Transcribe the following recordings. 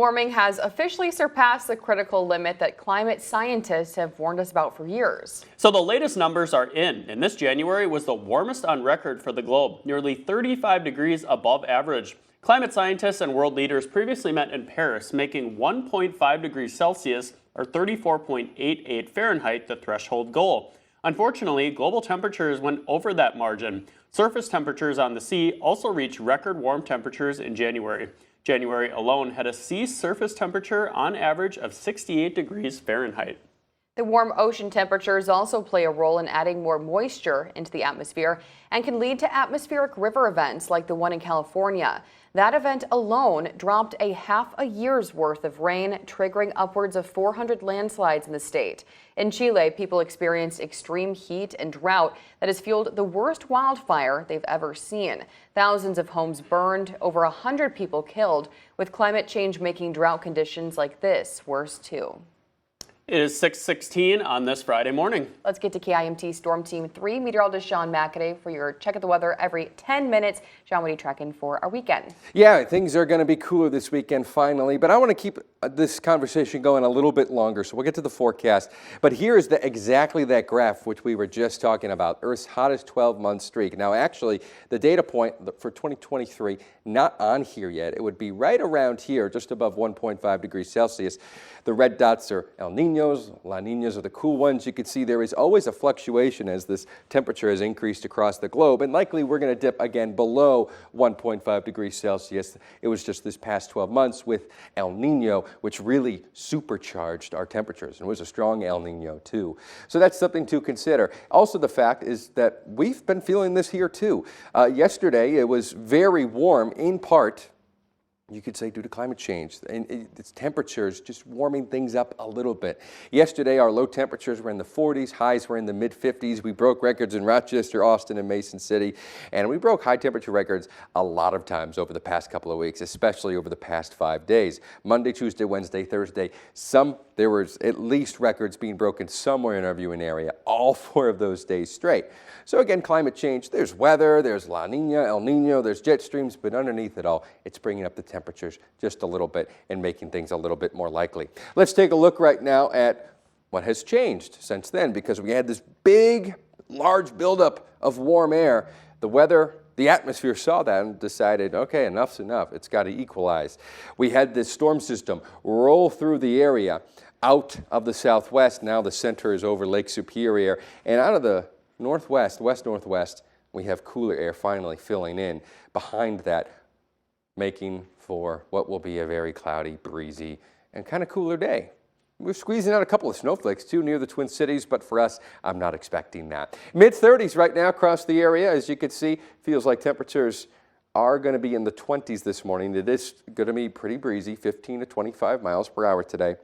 Warming has officially surpassed the critical limit that climate scientists have warned us about for years. So the latest numbers are in, and this January was the warmest on record for the globe, nearly 35 degrees above average. Climate scientists and world leaders previously met in Paris, making 1.5 degrees Celsius or 34.88 Fahrenheit the threshold goal. Unfortunately, global temperatures went over that margin. Surface temperatures on the sea also reached record warm temperatures in January. January alone had a sea surface temperature on average of 68 degrees Fahrenheit. The warm ocean temperatures also play a role in adding more moisture into the atmosphere and can lead to atmospheric river events like the one in California. That event alone dropped a half a year's worth of rain, triggering upwards of 400 landslides in the state. In Chile, people experienced extreme heat and drought that has fueled the worst wildfire they've ever seen. Thousands of homes burned, over 100 people killed, with climate change making drought conditions like this worse too. It is 6:16 on this Friday morning. Let's get to KIMT Storm Team 3 meteorologist Sean Macaday for your check of the weather every 10 minutes. Sean, what are you tracking for our weekend? Yeah, things are going to be cooler this weekend finally, but I want to keep this conversation going a little bit longer, so we'll get to the forecast. But here's exactly that graph which we were just talking about, Earth's hottest 12-month streak. Now, actually, the data point for 2023, not on here yet. It would be right around here, just above 1.5 degrees Celsius. The red dots are El Niños, La Niñas are the cool ones. You can see there is always a fluctuation as this temperature has increased across the globe, and likely we're going to dip again below 1.5 degrees Celsius. It was just this past 12 months with El Niño, which really supercharged our temperatures, and it was a strong El Niño too. So that's something to consider. Also, the fact is that we've been feeling this here too. Yesterday, it was very warm, in part, you could say, due to climate change, and it's temperatures just warming things up a little bit. Yesterday, our low temperatures were in the 40s, highs were in the mid-50s. We broke records in Rochester, Austin, and Mason City, and we broke high temperature records a lot of times over the past couple of weeks, especially over the past 5 days. Monday, Tuesday, Wednesday, Thursday, there was at least records being broken somewhere in our viewing area, all 4 of those days straight. So again, climate change, there's weather, there's La Nina, El Nino, there's jet streams, but underneath it all, it's bringing up the temperatures just a little bit and making things a little bit more likely. Let's take a look right now at what has changed since then, because we had this big, large buildup of warm air. The weather, the atmosphere saw that and decided, okay, enough's enough. It's got to equalize. We had this storm system roll through the area out of the southwest. Now the center is over Lake Superior, and out of the northwest, west-northwest, we have cooler air finally filling in behind that, making for what will be a very cloudy, breezy, and kind of cooler day. We're squeezing out a couple of snowflakes too near the Twin Cities, but for us, I'm not expecting that. Mid-30s right now across the area. As you can see, feels like temperatures are going to be in the 20s this morning. It is going to be pretty breezy, 15 to 25 miles per hour today.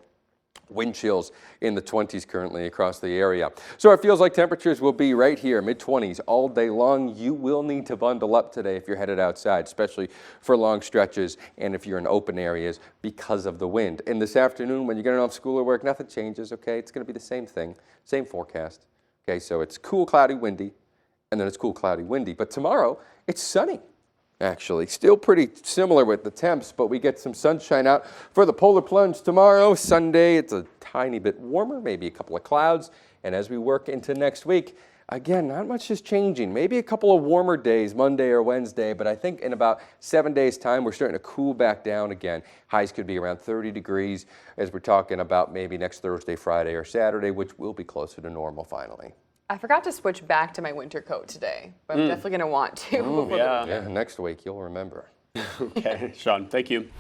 Wind chills in the 20s currently across the area. So it feels like temperatures will be right here, mid-20s all day long. You will need to bundle up today if you're headed outside, especially for long stretches and if you're in open areas because of the wind. And this afternoon, when you're getting off school or work, nothing changes, okay? It's going to be the same thing, same forecast. Okay, so it's cool, cloudy, windy, and then it's cool, cloudy, windy. But tomorrow, it's sunny. Actually, still pretty similar with the temps, but we get some sunshine out for the polar plunge tomorrow. Sunday, it's a tiny bit warmer, maybe a couple of clouds. And as we work into next week, again, not much is changing. Maybe a couple of warmer days, Monday or Wednesday, but I think in about 7 days' time, we're starting to cool back down again. Highs could be around 30 degrees as we're talking about maybe next Thursday, Friday, or Saturday, which will be closer to normal finally. I forgot to switch back to my winter coat today, but I'm definitely going to want to. Yeah, next week you'll remember. Okay, Sean, thank you.